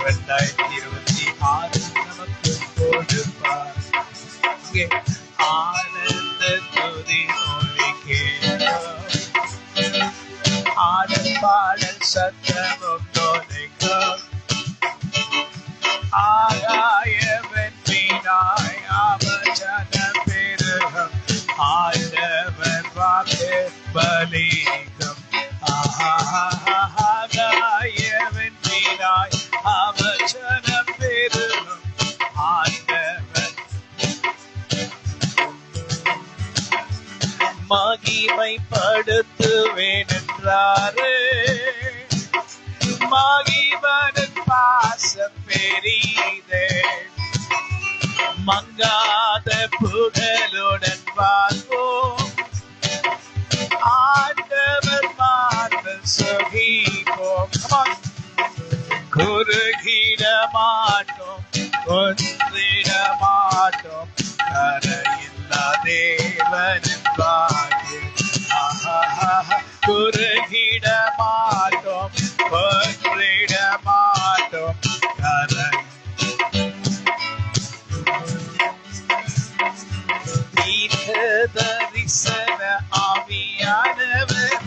2026 நமக்கு கொடுப்பார். ஆனந்த துதி ஒலி கேட்கும், ஆடல் பாடல் சத்தமும் தொலைக்கும், ஆகாயவன் மீனாய் அவசனம் பெருகும், ஆண்டவர் வாக்கு பலிக்கும். ஆகாயவன் மீனாய் அவசனம் பெருகும், ஆண்டவர் மகிமைப்படுத்துவேன் என்றாரே. மகிமனின் பாசம் பெரிதே, மங்காத புகழுடன் வாழ்வோம், ஆண்டவர் மார்பில் சுகிப்போம். குறுகிட மாட்டோம், கொன்றிட மாட்டோம், கரையில்லா தேவனின் வாக்கு. குறுகிட மாட்டோம், கொன்றிட மாட்டோம், கரை தரிசன ஆவியானவர்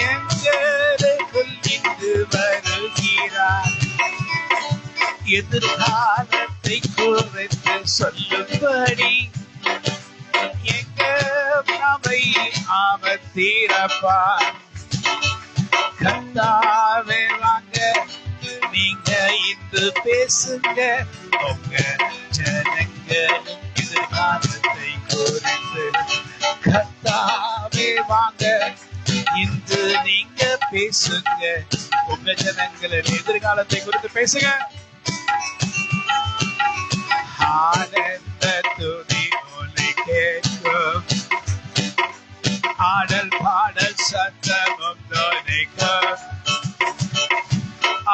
எங்களுக்குள் இன்று வருகிறார். எதிர்காலத்தை குறித்து சொல்லும்படி எங்களை அவர் தீரப்பார். கர்த்தாவே வாங்க, நீங்க இன்று பேசுங்க, உங்க ஜனங்களும் எதிர்காலத்தை குறித்து. கர்த்தாவே வாங்க, இன்று நீங்க பேசுங்க, உங்க ஜனங்களின் எதிர்காலத்தை குறித்து பேசுங்க. ஆனந்த துதி ஒலி கேட்கும், ஆடல் பாடல் சத்தமும் தொலைக்கும்,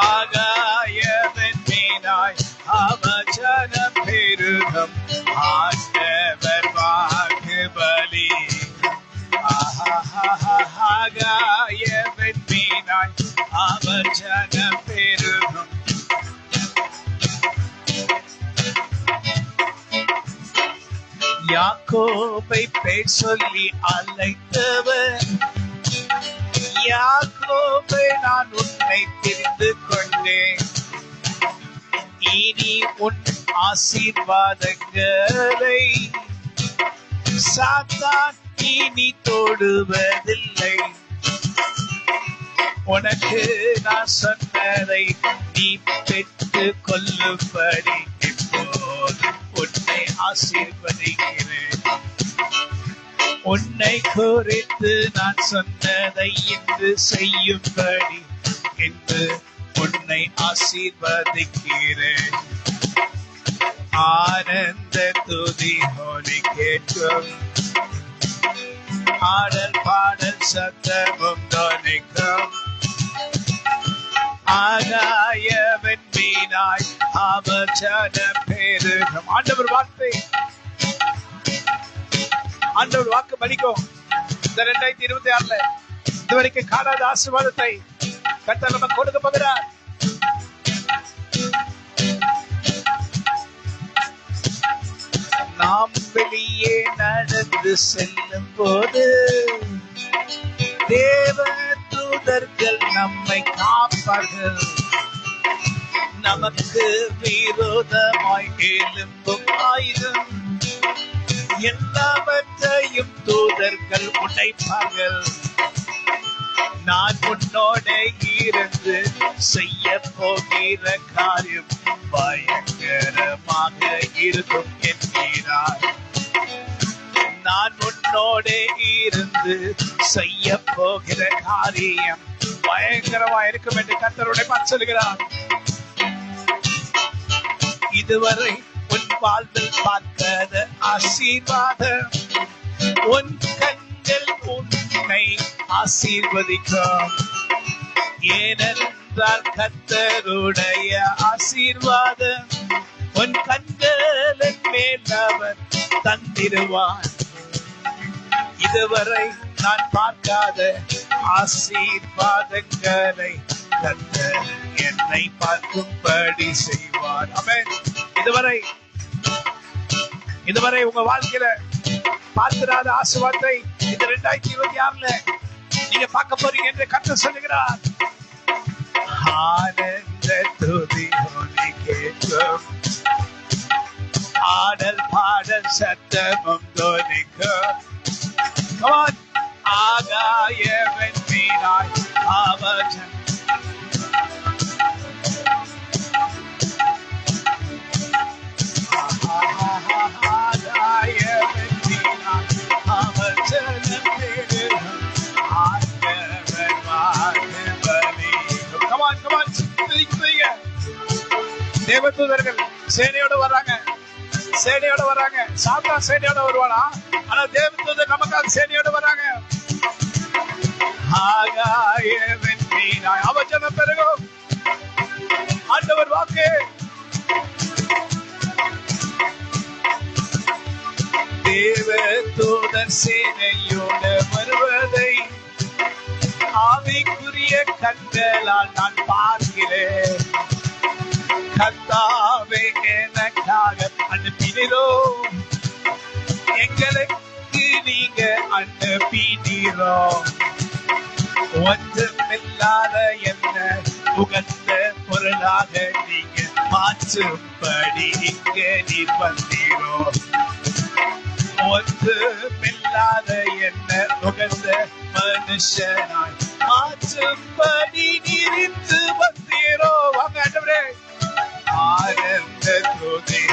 ஆகாயவன் மீனாய் அவசனம் பெருகும், ஆண்டவர் வாக்கு பலிக்கும். ஆகாயவன் மீனாய் அவசனம் பெருகும், யாக்கோபை பேர் சொல்லி அழைத்தவர், யாக்கோபை நான் உன்னை தெரிந்து கொண்டேன், இனி உன் ஆசீர்வாதங்களை சாத்தான் இனி தொடுவதில்லை. உனக்கு நான் சொன்னதை நீ பெற்று கொள்ளும்படி இப்போது உன்னை ஆசீர்வதிக்கிறேன். உன்னை குறித்து நான் சொன்னதை இன்று செய்யும்படி இன்று உன்னை ஆசீர்வதிக்கிறேன். ஆனந்த துதி ஒலி கேட்கும், ஆடல் பாடல் சத்தமும் தொலைக்கும், ஆகாயவன் மீனாய் அவசனம் பெருகும். ஆண்டவர் வார்த்தை, ஆண்டவர் வாக்கு பலிக்கும். இந்த 2026 இதுவரைக்கும் காணாத ஆசீர்வாதத்தை கர்த்தர் நமக்கு கொடுக்க போகிறார். நாம் வெளியே நடந்து செல்லும் போது தேவ தூதர்கள் நம்மை காப்பார்கள். நமக்கு விரோதமாய் எழும்பும் ஆயுதம் எல்லாவற்றையும் தூதர்கள் உடைப்பார்கள். நான் உன்னோட இருந்து செய்ய போகிற காரியம் பயங்கரமாக இருக்கும் என்கிறார். நான் உன்னோட இருந்து செய்ய போகிற காரியம் பயங்கரமா இருக்கும் என்று கர்த்தருடைய பார்த்து சொல்கிறார். இதுவரை உன் வாழ்வில் பார்க்காத ஆசீர்வாதம் உன் கண்கள் உன்னை ஆசீர்வதிக்கும். ஏனென்றால் கர்த்தருடைய ஆசீர்வாதம் உன் கண்களின் மேல் அவர் தந்திருவார். இதுவரை நான் பார்க்காத ஆசீர்வாதங்களை கர்த்தர் என்னை பார்க்கும்படி செய்வார். ஆமென். இதுவரை உங்க வாழ்க்கையில பார்த்திராத ஆசீர்வாதத்தை இந்த 2026ல நீங்க பார்க்க போறீங்க என்று கர்த்தர் சொல்லுகிறார். ஆனந்த துதி ஒலி கேட்கும், ஆடல் பாடல் சத்தமும் தொனிக்கும். ஆகாய வெண்மீனாய் அவர் தேவதூதர்கள் சேனையோட வர்றாங்க. சாத்தான் சேனையோட வருவானா? ஆனா தேவதூதர் நமக்காக சேனையோட வர்றாங்க. ஆகாய வெண்மீனாய் அவர் ஜனம் பெருகும். ஆண்டவர் வாக்கு. தேவதூதர் சேனையோடு வருவதை ஆவிக்குரிய கண்களால் நான் பார்க்கிறேன். கர்த்தாவே எனக்காக அனுப்பினீரோ, எங்களுக்கு நீங்க அனுப்பினீரோ. ஒன்றுமில்லாத என்ன உகந்த பொருளாக நீங்க மாற்றும்படி இங்க நீர் வந்தீரோ. ஒன்றுமில்லாத என்ன உகந்த மனுஷனாய் மாற்றும்படி நீர் இன்று வந்தீரோ. வாங்க ஆண்டவரே. ஆனந்த துதி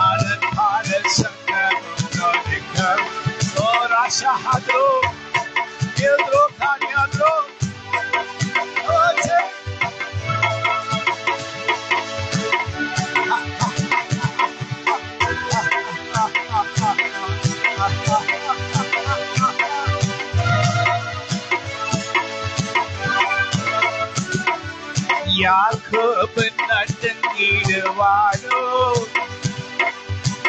ஆனந்த பாடல் சங்கமும் தொனிக்கும். ஓ ராஷா ஹத்ரோ எல்ரோ கானியாத்ரோ. யாக்கோபு நடுங்கிடுவானோ,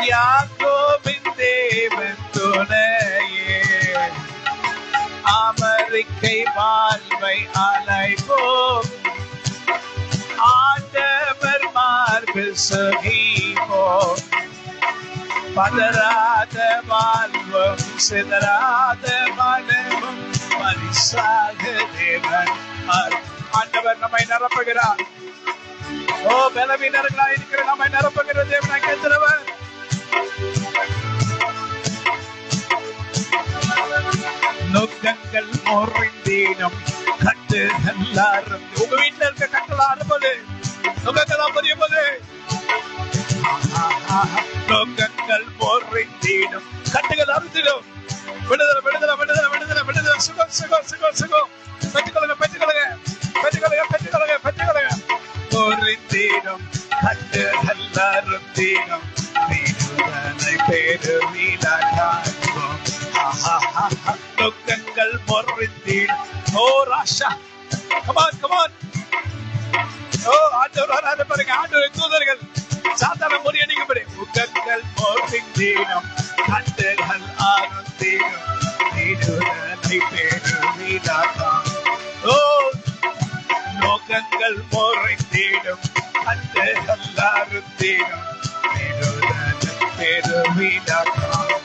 யாக்கோபின் தேவன் துணையே. அமெரிக்கை வாழ்வை அலைவோம், ஆண்டவர் மார்பில் சுகிப்போம். பதறாத வாழ்வும் சிதறாத மனமும் பரிசாக தேவன் ஆண்டவர் நம்மை நிரப்புகிறார். ஓ பலவீனர்களாய் இருக்கிற நம்மை நிரப்புகிற தேவனை கேட்கிறவர். நோக்கங்கள் முறிந்தீனும் கட்டுகள் அறுந்து. உங்க வீட்டுல இருக்க கட்டளை அறுபது, நோக்கங்களா புரியும்போது நோக்கங்கள் முறிந்தீனும் கட்டுகள் அறுத்திடும். விடுதலை விடுதலை விடுதலை விடுதலை விடுதலை. சுகம் சுகம் சுகம் சுகம். பெற்றுக்கொள்ளுங்க பெற்றுக்கொள்ளுங்க பெற்றுக்கொள்ளுங்க பெற்றுக்கொள்ளுங்க பெற்றுக்கொள்ளுங்க. முறிந்தீனும் கட்டுகள் அறுத்தீனும் விடுதலை பெறுவீராகும். நோக்கங்கள் முறிந்தீனும். ஓ ராஷா கமான் கமான். ஓ ஆண்டவர் பாருங்க. ஆண்டவர் தூதர்கள் சாத்தான முறியடிக்கும்படி நோக்கங்கள் முறிந்தீனும் கட்டுகள் அறுத்தீனும் விடுதலை பெறுவீராகும். ஓ நோக்கங்கள் முறிந்தீடும் கட்டுகள் அறுத்தீடும் விடுதலை பெறுவீராகும்.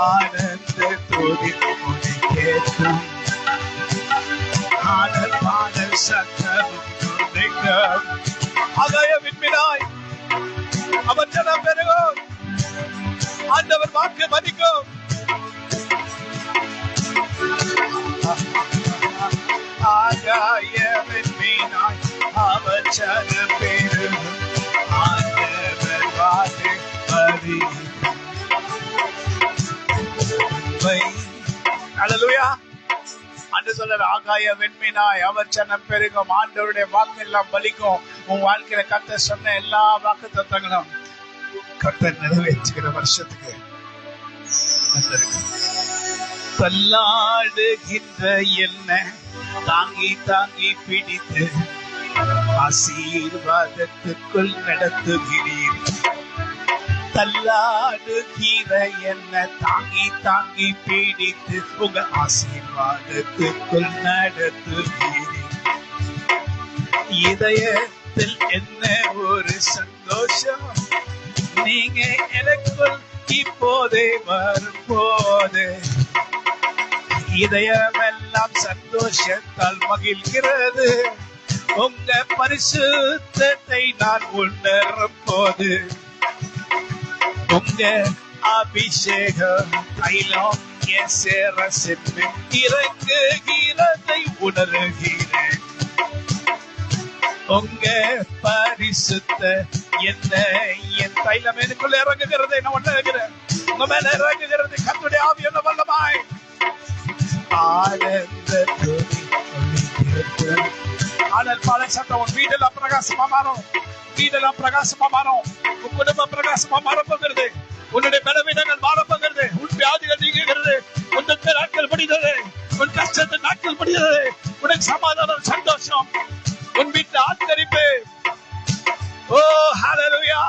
ஆனந்த துதி ஒலி கேட்கும், ஆடல் பாடல் சத்தமும் தொனிக்கும். ஆகாய விண்மீனாய் அவர் ஜனம் பெருகும், ஆண்டவர் வாக்கு மதிக்கும். ஆகாய வெண்மீனாய் அவர் ஜனம் பெருகும், ஆண்டவர் வாக்கு மதிக்கும். அல்லேலூயா. அன்று சொல்ற ஆகாய வெண்மீனாய் அவர் ஜனம் பெருகும், ஆண்டவருடைய வாக்கு எல்லாம் பலிக்கும். உன் வாழ்க்கையில கர்த்தர் சொன்ன எல்லா வாக்கு தத்தங்களும் கர்த்தர் நிறைவேற்றுகிற வருஷத்துக்கு தள்ளாடுகின்ற என்ன தாங்கி தாங்கி பிடித்து ஆசீர்வாதத்துக்குள் நடத்துகிறீர். தள்ளாடுகிற என்ன தாங்கி தாங்கி பீடித்து உங்க ஆசீர்வாதத்துக்குள் நடத்துகிறேன். இதயத்தில் என்ன ஒரு சந்தோஷம், நீங்க எனக்குள் இப்போதே வரும்போது இதயமெல்லாம் சந்தோஷத்தால் மகிழ்கிறது. உங்க பரிசுத்தத்தை நான் உணரும் போது உங்க அபிஷேகம் தைலம் என் சேர சென்று இறங்குகிறதை உணர்கிறேன். உங்க பரிசுத்த என்ன என் தைலம் எனக்குள்ள இறங்குகிறதை நான் உணர்கிறேன். உங்க மேல இறங்குகிறது கர்த்தருடைய ஆவி என்ன வல்லமாய் ஆனந்த ஆனல் பாலை சத்தம். உன் வீடெல்லாம் பிரகாசமா மாறும், வீடெல்லாம் பிரகாசமா மாறும், உன் குடும்பம் பிரகாசமா மாறப்போகிறது, உன்னுடைய பலவீனங்கள் மாறப்போகிறது, உன் வியாதிகள் நீங்குகிறது, உன் நாட்கள் முடிந்தது, உன் கஷ்டத்தின் நாட்கள் முடிந்தது, உனக்கு சமாதானம் சந்தோஷம், உன் வீட்டில் ஆதரிப்பு. ஓ ஹல்லேலூயா.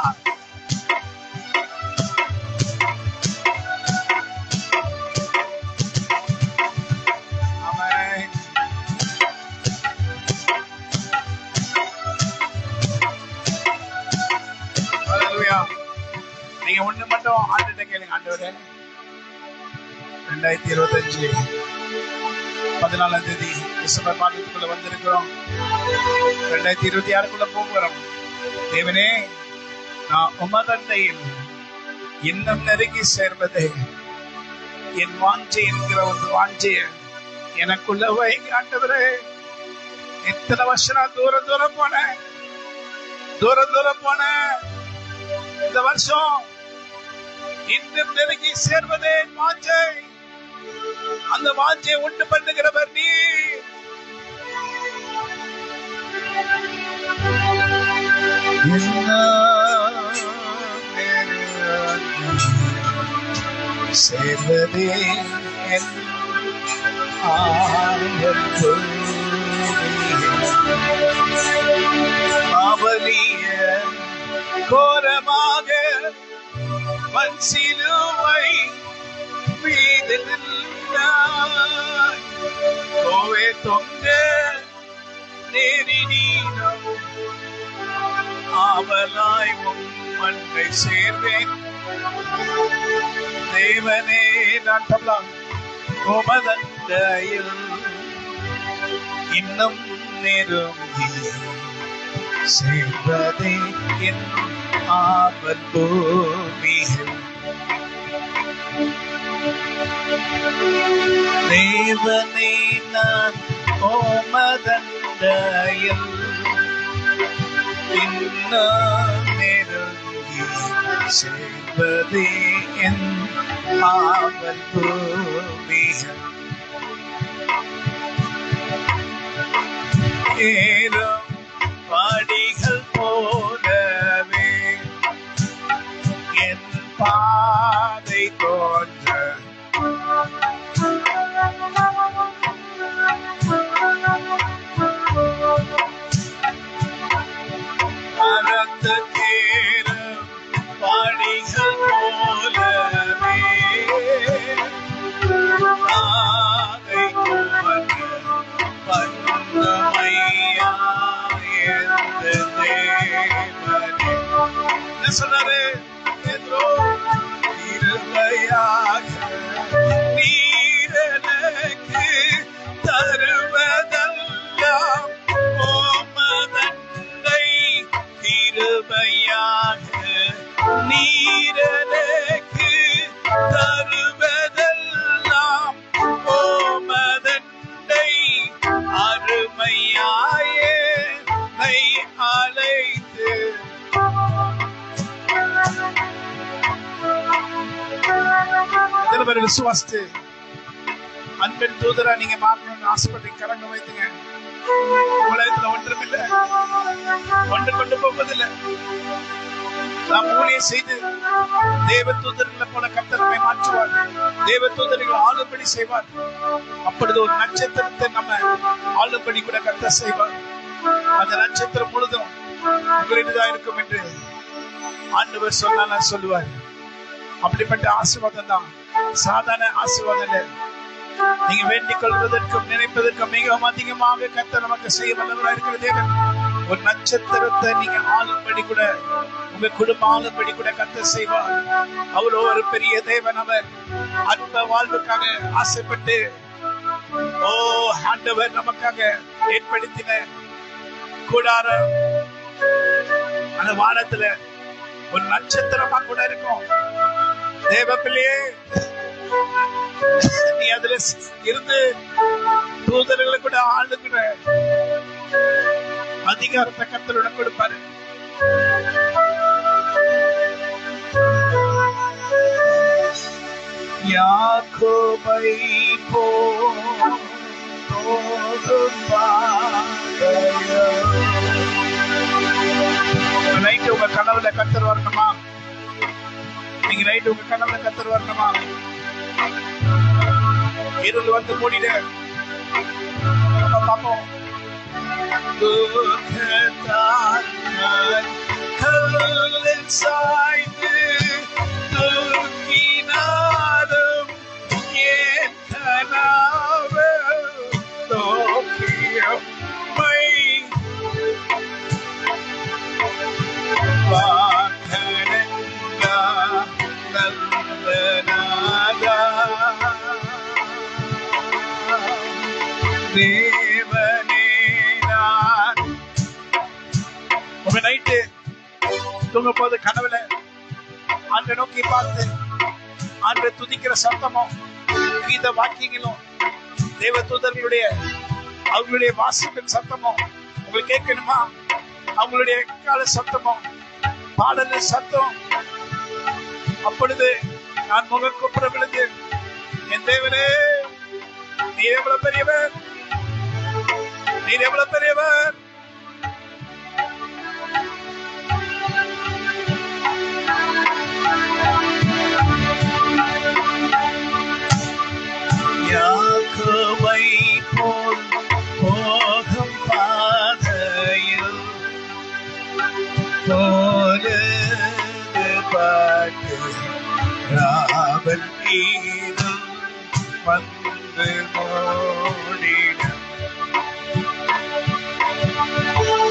நீங்க ஒண்ணு மட்டும் ஆண்டுகிட்ட கேளுங்க. ஆண்டவரே 2025 14ஆம் தேதி டிசம்பர் மாதத்துக்குள்ள வந்திருக்கிறோம். 2026க்குள்ள போகிறோம். தேவனே, நான் உமதண்டையில் இன்னும் நெருங்கி சேர்வதே என் வாஞ்சை என்கிற ஒரு வாஞ்சைய எனக்குள்ள வைங்க ஆண்டவரே. எத்தனை வருஷம் நான் தூரம் தூரம் போனேன். இந்த வருஷம் இன்னும் நெருங்கி சேர்வதே வாஞ்சை. அந்த வாஞ்சை உண்டு பண்ணுகிறவர் நீ. சேர்வதே அவலிய கோரமாக சிலுவை கோவே தொங்க நெறினீனம் ஆவலாய் மண்ணை சேர்வேன். தேவனே, நான் தமிழாம் உமதண்டையில் இன்னும் நெருங்கி சேர்வதே என் ஆவல் பூமியில். தேவனே, நான் உமதண்டையில் இன்னும் நெருங்கி சேர்வதே என் ஆவல் பூமியில். ஏறும் படிகள் போலவே என் பாதை தோன்ற மரத்து தேரும் படிகள் போலவே பாதை தோன்ற பந்தமையா சொன்னாரு. இருமையாக நீர் எனக்கு தருவதெல்லாம் ஓமதண்டை. இருமையாக நீர் எனக்கு தருவதெல்லாம் ஓமதண்டை. அருமையாயே நை அழைத்து விசுவாசித்து அன்பின் தூதரா நீங்க மாறணும்னு ஆசைப்பட்டு கரங்க வைத்துங்க. உலகத்துல ஒன்றும் இல்லை, ஒன்று கொண்டு போவதில்லை. நாம் ஊழியம் செய்து தேவ தூதர்களை போல கர்த்தரை மாற்றுவார். தேவ தூதர்கள் ஆளும்படி செய்வார். அப்பொழுது ஒரு நட்சத்திரத்தை நம்ம ஆளும்படி கூட கர்த்தர் செய்வார். அந்த நட்சத்திரம் முழுதும் உங்களிடம் இருக்கும் என்று ஆண்டவர் சொன்னா சொல்லுவார். அப்படிப்பட்ட ஆசீர்வாதம் தான், சாதாரண ஆசீர்வாதம் இல்லை. நீங்க வேண்டிக் கொள்வதற்கும் நினைப்பதற்கும் மிகவும் அதிகமாக கர்த்தர் நமக்கு செய்ய வல்லவராக இருக்கிற தேவன். ஒரு நட்சத்திரத்தை நீங்க ஆளும்படி கூட, உங்க குடும்ப ஆளும்படி கூட கர்த்தர் செய்வார். அவ்வளோ ஒரு பெரிய தேவன் அவர். அன்ப வாழ்வுக்காக ஆசைப்பட்டு ஆண்டவர் நமக்காக ஏற்படுத்தின கூடாரம் அந்த வானத்துல ஒரு நட்சத்திரமா கூட இருக்கும். தேவ பிள்ளையே, நீ அதுல இருந்து தூதர்களை கூட ஆளுகிற அதிகாரத்தை கர்த்தரோட கொடுப்பாரு. யாக்கோபை நைட்டு உங்க கனவுல கர்த்தர் வரணுமா? நீங்க நைட்டு உங்க கனவுல கர்த்தர் வரணுமா? இருள் வந்து மூடிட பாப்போம். சாய்ந்து தூக்கினாலும் என் கனவு தோக்கியம்மை வாக்கணங்கா நல்லநாதா தேவனே நான். உங்க நைட்டு தூங்க போது கனவுல ஆண்டை நோக்கி பார்த்து ஆண்டை துதிக்கிற சத்தமும் கீத வாக்கியங்களும் தேவ தூதர்களுடைய அவங்களுடைய வாசிப்பின் சத்தமும் உங்களுக்கு கேட்கணுமா? அவங்களுடைய கால சத்தமும் பாடல் சத்தம். அப்பொழுது நான் முக கூப்பிட விழுந்து, என் தேவனே, நீர் எவ்வளவு பெரியவர், நீர் எவ்வளவு பெரியவர். யாக்கோபை போல் போகும் பாதையில் போலது பாட்டு ராவல் ஈரும் வந்து மோடிடும்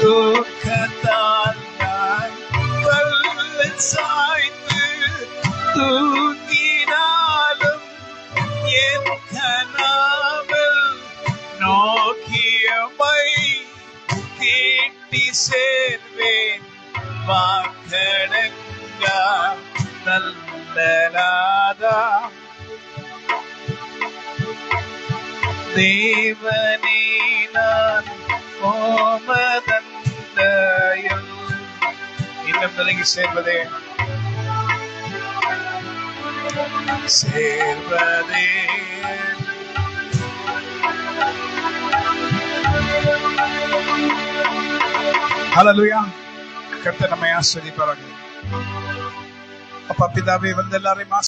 தூக்கத்தால் நான் கல்ல சாய்ந்து தூங்கினாலும் என் கனவில் நோக்கியமை தீட்டி சேர்வேன் வாக்கடங்கா நல்லநாதா தேவனே நான் கோமதந்தயம் இன்னும் நெருங்கி சேர்வதே சேர்வதே. ஹல்லேலூயா. கர்த்தர் நம்மை ஆசீர்வதிப்பாராக. அப்பா பிதாவே வந்து எல்லாரையும்